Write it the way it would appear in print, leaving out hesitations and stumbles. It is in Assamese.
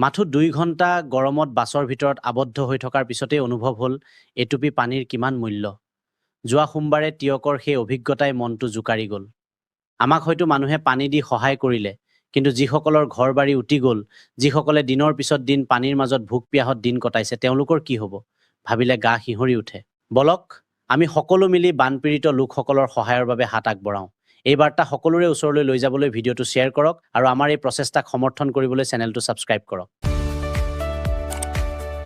মাথো 2 ঘণ্টা গৰমত বাছৰ ভিতৰত আবদ্ধ হৈ থকাৰ পিছতেই অনুভৱ হ'ল এটুপি পানীৰ কিমান মূল্য। যোৱা সোমবাৰে টিয়কৰ সেই অভিজ্ঞতাই মনটো জোকাৰি গ'ল। আমাক হয়তো মানুহে পানী দি সহায় কৰিলে, কিন্তু যিসকলৰ ঘৰ বাৰী উটি গ'ল, যিসকলে দিনৰ পিছত দিন পানীৰ মাজত ভোক পিয়াহত দিন কটাইছে, তেওঁলোকৰ কি হ'ব? ভাবিলে গা শিহৰি উঠে। বলক আমি সকলো মিলি বানপীড়িত লোকসকলৰ সহায়ৰ বাবে হাত আগবঢ়াওঁ। এই বাৰ্তা সকলোৰে ওচৰলৈ লৈ যাবলৈ ভিডিঅ'টো শ্বেয়াৰ কৰক আৰু আমাৰ এই প্ৰচেষ্টাক সমৰ্থন কৰিবলৈ চেনেলটো ছাবস্ক্ৰাইব কৰক।